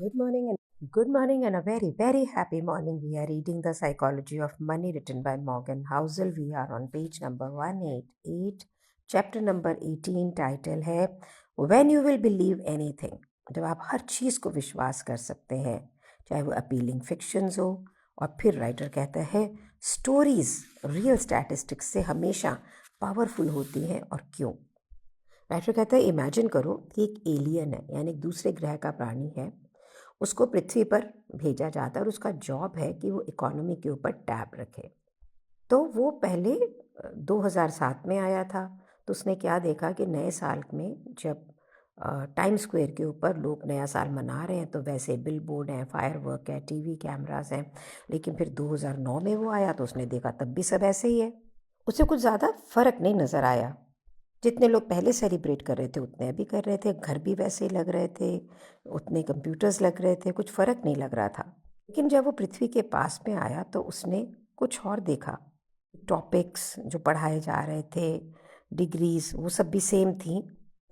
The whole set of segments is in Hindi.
Good morning and a very, very happy morning. We are reading The Psychology of Money written by Morgan Housel. We are on page number 188, chapter number 18. Title है When You Will Believe Anything. जब आप हर चीज़ को विश्वास कर सकते हैं, चाहे वो अपीलिंग फिक्शंस हो। और फिर राइटर कहता है स्टोरीज रियल स्टैटिस्टिक्स से हमेशा पावरफुल होती हैं और क्यों। राइटर कहता है इमेजिन करो कि एक एलियन है, यानी एक दूसरे ग्रह का प्राणी है, उसको पृथ्वी पर भेजा जाता है और उसका जॉब है कि वो इकोनॉमी के ऊपर टैब रखे। तो वो पहले 2007 में आया था। तो उसने क्या देखा कि नए साल में जब टाइम स्क्वायर के ऊपर लोग नया साल मना रहे हैं तो वैसे बिल बोर्ड हैं, फायरवर्क है, टीवी कैमरास हैं। लेकिन फिर 2009 में वो आया तो उसने देखा तब भी सब ऐसे ही है। उसे कुछ ज़्यादा फ़र्क नहीं नज़र आया। जितने लोग पहले सेलिब्रेट कर रहे थे उतने अभी कर रहे थे, घर भी वैसे ही लग रहे थे, उतने कंप्यूटर्स लग रहे थे, कुछ फ़र्क नहीं लग रहा था। लेकिन जब वो पृथ्वी के पास में आया तो उसने कुछ और देखा। टॉपिक्स जो पढ़ाए जा रहे थे, डिग्रीज, वो सब भी सेम थी।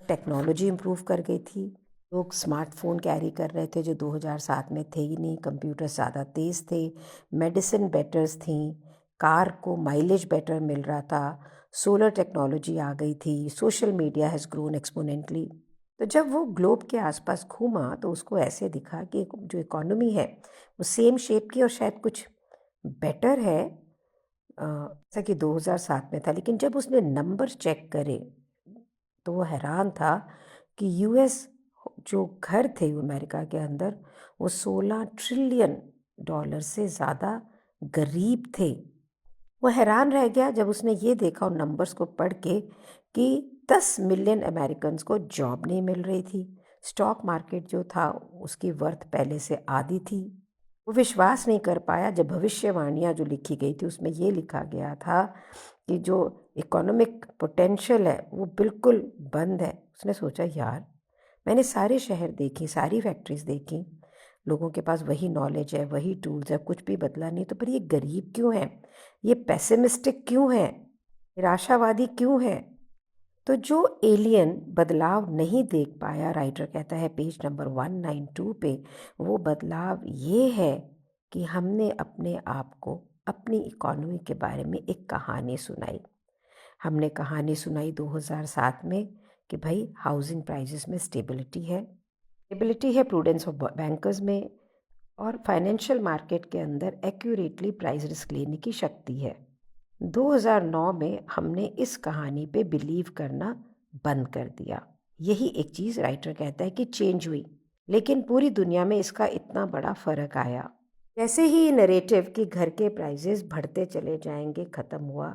टेक्नोलॉजी इम्प्रूव कर गई थी। लोग स्मार्टफोन कैरी कर रहे थे जो 2007 में थे ही नहीं। कंप्यूटर ज़्यादा तेज़ थे, मेडिसिन बेटर्स थी, कार को माइलेज बेटर मिल रहा था, सोलर टेक्नोलॉजी आ गई थी, सोशल मीडिया हैज़ ग्रोन एक्सपोनेंटली। तो जब वो ग्लोब के आसपास घूमा तो उसको ऐसे दिखा कि जो इकोनॉमी है वो सेम शेप की और शायद कुछ बेटर है जैसा कि 2007 में था। लेकिन जब उसने नंबर चेक करे तो वो हैरान था कि यूएस जो घर थे अमेरिका के अंदर वो 16 ट्रिलियन डॉलर से ज़्यादा गरीब थे। वो हैरान रह गया जब उसने ये देखा उन नंबर्स को पढ़ के कि 10 मिलियन अमेरिकन्स को जॉब नहीं मिल रही थी। स्टॉक मार्केट जो था उसकी वर्थ पहले से आधी थी। वो विश्वास नहीं कर पाया जब भविष्यवाणियाँ जो लिखी गई थी उसमें ये लिखा गया था कि जो इकोनॉमिक पोटेंशियल है वो बिल्कुल बंद है। उसने सोचा यार, मैंने सारे शहर देखे, सारी फैक्ट्रीज देखी, लोगों के पास वही नॉलेज है, वही टूल्स है, कुछ भी बदला नहीं, तो पर ये गरीब क्यों है, ये पेसिमिस्टिक क्यों है, निराशावादी क्यों है। तो जो एलियन बदलाव नहीं देख पाया, राइटर कहता है पेज नंबर 192 पे, वो बदलाव ये है कि हमने अपने आप को अपनी इकोनॉमी के बारे में एक कहानी सुनाई। हमने कहानी सुनाई 2007 में कि भाई हाउसिंग प्राइसेस में स्टेबिलिटी है प्रूडेंस ऑफ बैंकर्स में, और फाइनेंशियल मार्केट के अंदर एक्यूरेटली प्राइस रिस्क लेने की शक्ति है। 2009 में हमने इस कहानी पे बिलीव करना बंद कर दिया। यही एक चीज़ राइटर कहता है कि चेंज हुई, लेकिन पूरी दुनिया में इसका इतना बड़ा फ़र्क आया। जैसे ही नरेटिव कि घर के प्राइजेस बढ़ते चले जाएंगे ख़त्म हुआ,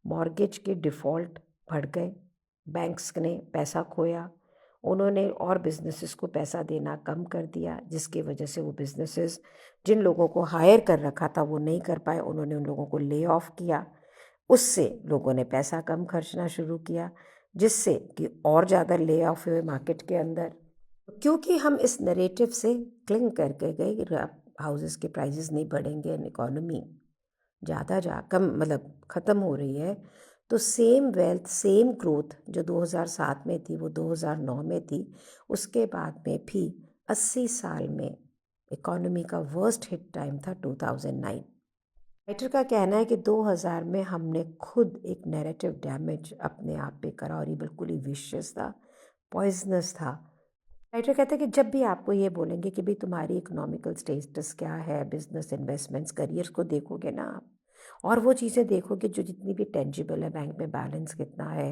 मॉर्गेज के डिफ़ॉल्ट बढ़ गए, बैंक्स ने पैसा खोया, उन्होंने और बिजनेसेस को पैसा देना कम कर दिया, जिसकी वजह से वो बिजनेसेस जिन लोगों को हायर कर रखा था वो नहीं कर पाए, उन्होंने उन लोगों को ले ऑफ किया। उससे लोगों ने पैसा कम खर्चना शुरू किया, जिससे कि और ज़्यादा ले ऑफ हुए मार्केट के अंदर। क्योंकि हम इस नरेटिव से क्लिंग करके गए हाउसेस के प्राइसेस नहीं बढ़ेंगे, इकोनॉमी ज़्यादा कम मतलब ख़त्म हो रही है, तो सेम वेल्थ सेम ग्रोथ जो 2007 में थी वो 2009 में थी। उसके बाद में भी 80 साल में इकोनॉमी का वर्स्ट हिट टाइम था 2009। राइटर का कहना है कि 2000 में हमने खुद एक नैरेटिव डैमेज अपने आप पे करा और ये बिल्कुल ही विशियस था, पॉइजनस था। राइटर कहता है कि जब भी आपको ये बोलेंगे कि भाई तुम्हारी इकोनॉमिकल स्टेटस क्या है, बिजनेस, इन्वेस्टमेंट्स, करियर्स को देखोगे ना आप, और वो चीज़ें देखोगे जो जितनी भी टेंजिबल है, बैंक में बैलेंस कितना है,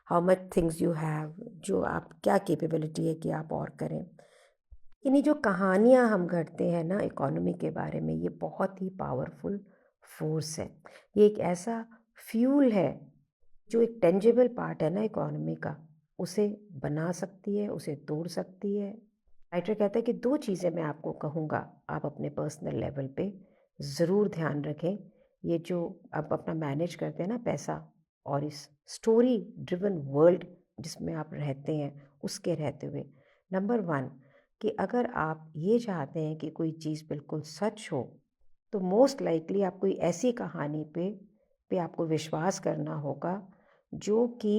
how much things you have, जो आप क्या कैपेबिलिटी है कि आप और करें। इन्हीं जो कहानियाँ हम गढ़ते हैं ना इकोनॉमी के बारे में, ये बहुत ही पावरफुल फोर्स है। ये एक ऐसा फ्यूल है जो एक टेंजिबल पार्ट है ना इकोनॉमी का, उसे बना सकती है, उसे तोड़ सकती है। राइटर कहता है कि दो चीज़ें मैं आपको कहूँगा, आप अपने पर्सनल लेवल पे ज़रूर ध्यान रखें। ये जो आप अपना मैनेज करते हैं ना पैसा, और इस स्टोरी ड्रिवन वर्ल्ड जिसमें आप रहते हैं उसके रहते हुए, नंबर 1 कि अगर आप ये चाहते हैं कि कोई चीज़ बिल्कुल सच हो तो मोस्ट लाइकली आप कोई ऐसी कहानी पे आपको विश्वास करना होगा जो कि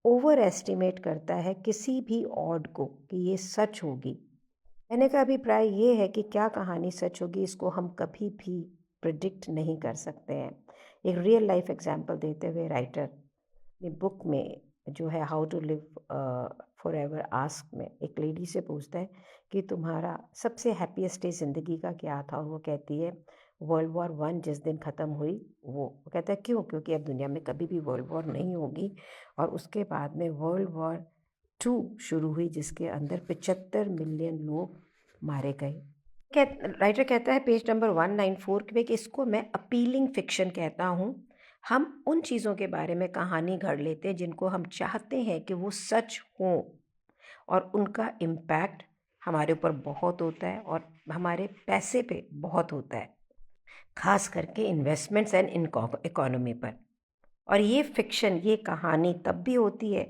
ओवर एस्टिमेट करता है किसी भी ऑड को कि ये सच होगी। कहने का अभिप्राय ये है कि क्या कहानी सच होगी इसको हम कभी भी प्रिडिक्ट नहीं कर सकते हैं। एक रियल लाइफ एग्जांपल देते हुए राइटर अपनी बुक में जो है how to live forever ask में एक लेडी से पूछता है कि तुम्हारा सबसे हैप्पीएस्ट डे ज़िंदगी का क्या था, और वो कहती है वर्ल्ड वॉर 1 जिस दिन ख़त्म हुई वो कहता है क्यों, क्योंकि अब दुनिया में कभी भी वर्ल्ड वॉर नहीं होगी। और उसके बाद में वर्ल्ड वॉर 2 शुरू हुई जिसके अंदर 75 मिलियन लोग मारे गए। राइटर कहता है पेज नंबर 194 में कि इसको मैं अपीलिंग फिक्शन कहता हूँ। हम उन चीज़ों के बारे में कहानी घड़ लेते हैं जिनको हम चाहते हैं कि वो सच हों, और उनका इम्पैक्ट हमारे ऊपर बहुत होता है और हमारे पैसे पे बहुत होता है, खास करके इन्वेस्टमेंट्स एंड इकोनॉमी पर। और ये फिक्शन, ये कहानी तब भी होती है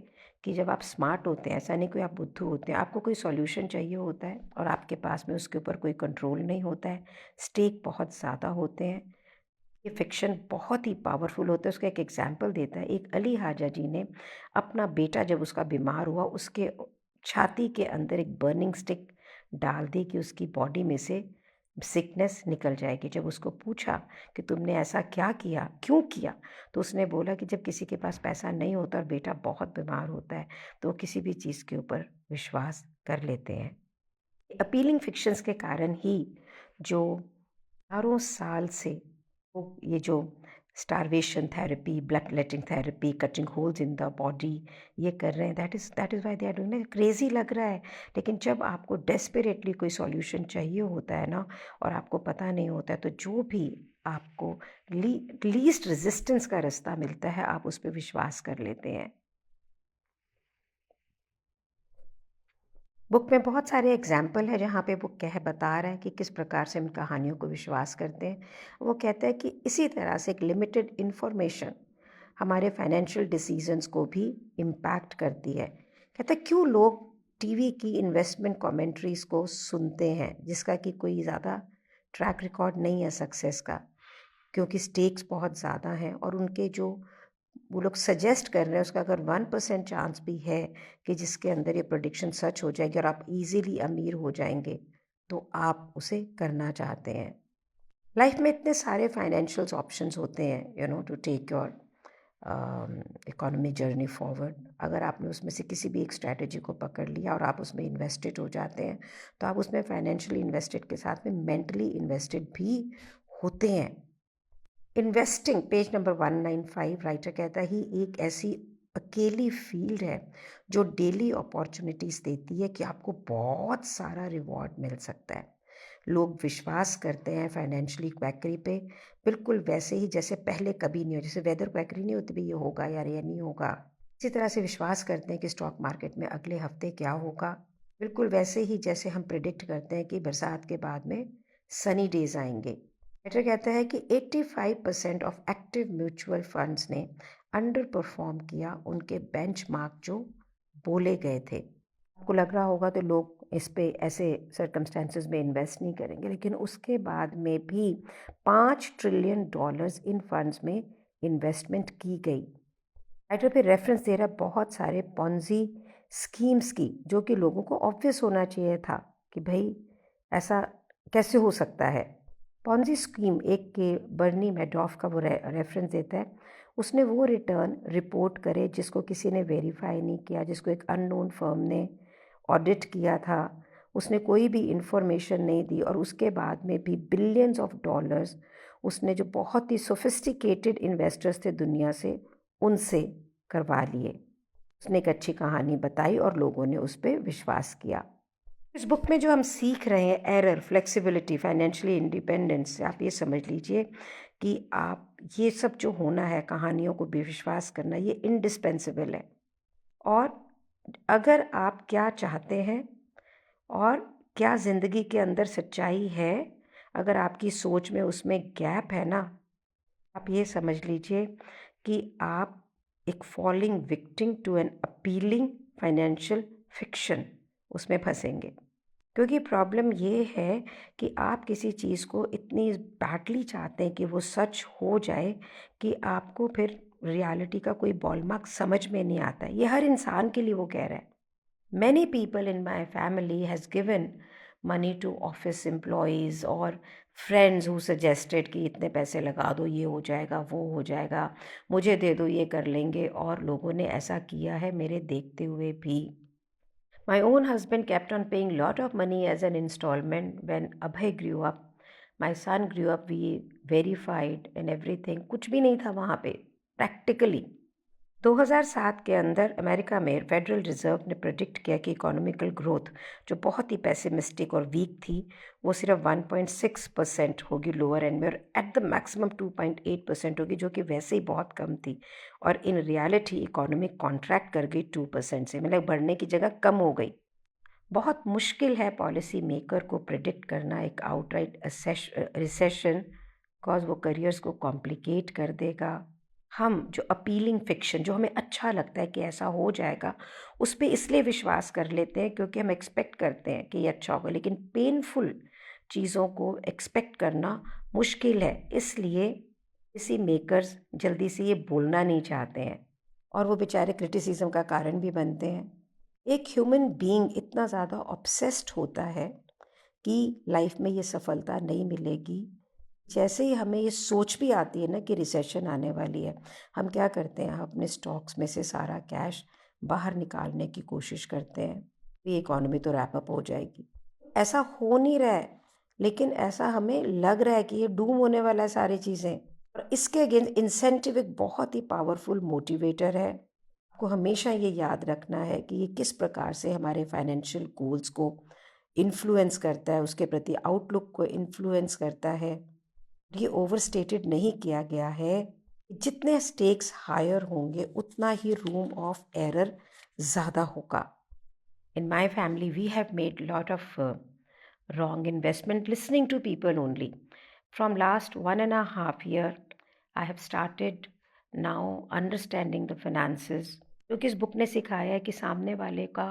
कि जब आप स्मार्ट होते हैं, ऐसा नहीं कोई आप बुद्धू होते हैं, आपको कोई सॉल्यूशन चाहिए होता है और आपके पास में उसके ऊपर कोई कंट्रोल नहीं होता है, स्टेक बहुत ज़्यादा होते हैं। ये फिक्शन बहुत ही पावरफुल होता है। उसका एक एग्जाम्पल देता है, एक अली हाजा जी ने अपना बेटा जब उसका बीमार हुआ उसके छाती के अंदर एक बर्निंग स्टिक डाल दी कि उसकी बॉडी में से सिकनेस निकल जाएगी। जब उसको पूछा कि तुमने ऐसा क्या किया, क्यों किया, तो उसने बोला कि जब किसी के पास पैसा नहीं होता और बेटा बहुत बीमार होता है तो वो किसी भी चीज़ के ऊपर विश्वास कर लेते हैं। अपीलिंग फिक्शंस के कारण ही जो हज़ारों साल से वो ये जो starvation therapy, bloodletting therapy, cutting holes in the body ये कर रहे हैं, that is why they are doing. Crazy लग रहा है, लेकिन जब आपको डेस्परेटली कोई सॉल्यूशन चाहिए होता है ना, और आपको पता नहीं होता है, तो जो भी आपको लीस्ट रेजिस्टेंस का रास्ता मिलता है आप उस पर विश्वास कर लेते हैं। बुक में बहुत सारे एग्जाम्पल है जहाँ पे बुक बता रहा है कि किस प्रकार से हम कहानियों को विश्वास करते हैं। वो कहता है कि इसी तरह से एक लिमिटेड इन्फॉर्मेशन हमारे फाइनेंशियल डिसीजंस को भी इम्पैक्ट करती है। कहता है क्यों लोग टीवी की इन्वेस्टमेंट कमेंट्रीज को सुनते हैं जिसका कि कोई ज़्यादा ट्रैक रिकॉर्ड नहीं है सक्सेस का, क्योंकि स्टेक्स बहुत ज़्यादा हैं और उनके जो वो लोग सजेस्ट कर रहे हैं उसका अगर 1% चांस भी है कि जिसके अंदर ये प्रोडिक्शन सच हो जाएगी और आप इजीली अमीर हो जाएंगे, तो आप उसे करना चाहते हैं। लाइफ में इतने सारे फाइनेंशियल ऑप्शंस होते हैं, to take your economy journey forward. अगर आपने उसमें से किसी भी एक स्ट्रैटेजी को पकड़ लिया और आप उसमें इन्वेस्टेड हो जाते हैं, तो आप उसमें फाइनेंशियली इन्वेस्टेड के साथ में मेंटली इन्वेस्टेड भी होते हैं। इन्वेस्टिंग पेज नंबर 195 राइटर कहता है ही एक ऐसी अकेली फील्ड है जो डेली अपॉर्चुनिटीज़ देती है कि आपको बहुत सारा रिवॉर्ड मिल सकता है। लोग विश्वास करते हैं फाइनेंशियली क्वैकरी पे, बिल्कुल वैसे ही जैसे पहले कभी नहीं हो, जैसे वेदर क्वैकरी नहीं होती भी ये होगा यार ये नहीं होगा, इसी तरह से विश्वास करते हैं कि स्टॉक मार्केट में अगले हफ्ते क्या होगा। बिल्कुल वैसे ही जैसे हम प्रिडिक्ट करते हैं कि बरसात के बाद में सनी डेज आएंगे। राइटर कहता है कि 85% ऑफ एक्टिव म्यूचुअल फंड्स ने अंडर परफॉर्म किया उनके बेंचमार्क जो बोले गए थे। आपको लग रहा होगा तो लोग इस पे ऐसे सर्कमस्टेंसेस में इन्वेस्ट नहीं करेंगे, लेकिन उसके बाद में भी $5 ट्रिलियन इन फंड्स में इन्वेस्टमेंट की गई। राइटर पे रेफरेंस दे रहा है बहुत सारे पॉन्जी स्कीम्स की, जो कि लोगों को ऑब्वियस होना चाहिए था कि भाई ऐसा कैसे हो सकता है। पॉन्जी स्कीम एक के बर्नी मैडॉफ का वो रेफरेंस देता है। उसने वो रिटर्न रिपोर्ट करे जिसको किसी ने वेरीफाई नहीं किया, जिसको एक अननोन फर्म ने ऑडिट किया था, उसने कोई भी इंफॉर्मेशन नहीं दी, और उसके बाद में भी बिलियंस ऑफ डॉलर्स उसने जो बहुत ही सोफिस्टिकेटेड इन्वेस्टर्स थे दुनिया से उनसे करवा लिए। उसने एक अच्छी कहानी बताई और लोगों ने उस पर विश्वास किया। इस बुक में जो हम सीख रहे हैं एरर, फ्लेक्सिबिलिटी, फाइनेंशियली इंडिपेंडेंस, आप ये समझ लीजिए कि आप ये सब जो होना है, कहानियों को भी विश्वास करना, ये इंडिस्पेंसिबल है। और अगर आप क्या चाहते हैं और क्या ज़िंदगी के अंदर सच्चाई है, अगर आपकी सोच में उसमें गैप है ना, आप ये समझ लीजिए कि आप एक falling victim to an appealing financial fiction उसमें फंसेंगे। क्योंकि प्रॉब्लम ये है कि आप किसी चीज़ को इतनी बैडली चाहते हैं कि वो सच हो जाए कि आपको फिर रियलिटी का कोई बॉलमार्क समझ में नहीं आता है। ये हर इंसान के लिए वो कह रहा है। Many people in my family has given money to office employees or friends who suggested कि इतने पैसे लगा दो, ये हो जाएगा, वो हो जाएगा, मुझे दे दो, ये कर लेंगे, और लोगों ने ऐसा किया है मेरे देखते हुए भी. My own husband kept on paying lot of money as an installment when Abhay grew up. My son grew up, we verified and everything. कुछ भी नहीं था वहाँ पे प्रैक्टिकली. 2007 के अंदर अमेरिका में फेडरल रिजर्व ने प्रेडिक्ट किया कि इकोनॉमिकल ग्रोथ जो बहुत ही पेसिमिस्टिक और वीक थी वो सिर्फ 1.6% होगी लोअर एंड में, और एट द मैक्सिमम 2.8% होगी, जो कि वैसे ही बहुत कम थी. और इन रियलिटी इकोनॉमी कॉन्ट्रैक्ट कर गई 2% से, मतलब बढ़ने की जगह कम हो गई. बहुत मुश्किल है पॉलिसी मेकर को प्रिडिक्ट करना एक आउटराइट रिसेशन, बिकॉज वो करियर्स को कॉम्प्लिकेट कर देगा. हम जो अपीलिंग फिक्शन, जो हमें अच्छा लगता है कि ऐसा हो जाएगा, उस पर इसलिए विश्वास कर लेते हैं क्योंकि हम एक्सपेक्ट करते हैं कि ये अच्छा होगा. लेकिन पेनफुल चीज़ों को एक्सपेक्ट करना मुश्किल है, इसलिए पॉलिसी मेकर्स जल्दी से ये बोलना नहीं चाहते हैं और वो बेचारे क्रिटिसिज्म का कारण भी बनते हैं. एक ह्यूमन बीइंग इतना ज़्यादा ऑब्सेस्ड होता है कि लाइफ में ये सफलता नहीं मिलेगी. जैसे ही हमें ये सोच भी आती है ना कि रिसेशन आने वाली है, हम क्या करते हैं, हम अपने स्टॉक्स में से सारा कैश बाहर निकालने की कोशिश करते हैं. ये इकोनॉमी तो रैप अप हो जाएगी. ऐसा हो नहीं रहा है, लेकिन ऐसा हमें लग रहा है कि ये डूम होने वाला है सारी चीज़ें. और इसके अगेंस्ट इंसेंटिव एक बहुत ही पावरफुल मोटिवेटर है. आपको हमेशा ये याद रखना है कि ये किस प्रकार से हमारे फाइनेंशियल गोल्स को इन्फ्लुएंस करता है, उसके प्रति आउटलुक को इन्फ्लुएंस करता है. ये ओवरस्टेटेड नहीं किया गया है. जितने स्टेक्स हायर होंगे उतना ही रूम ऑफ एरर ज़्यादा होगा. In my family, we have made a lot of wrong investment listening to people only. From last 1.5 year, I have started now understanding the finances. क्योंकि इस बुक ने सिखाया है कि सामने वाले का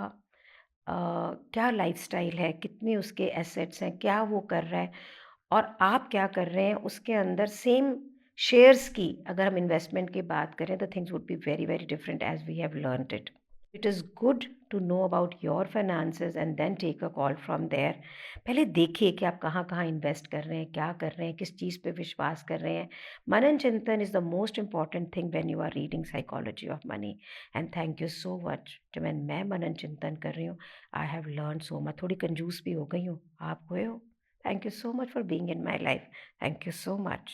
क्या लाइफस्टाइल है, कितने उसके एसेट्स हैं, क्या वो कर रहा है, और आप क्या कर रहे हैं. उसके अंदर सेम शेयर्स की अगर हम इन्वेस्टमेंट की बात करें तो things would be very very different as we have learned it. It is good to know about your finances and then take a call from there. पहले देखिए कि आप कहाँ कहाँ इन्वेस्ट कर रहे हैं, क्या कर रहे हैं, किस चीज़ पे विश्वास कर रहे हैं. मनन चिंतन is the most important thing when you are reading psychology of money. And thank you so much. जब मैं मनन चिंतन कर रही हूँ, I have learn so much. थोड़ी कंजूस भी हो गई हूँ, आप हुए हो. Thank you so much for being in my life. Thank you so much.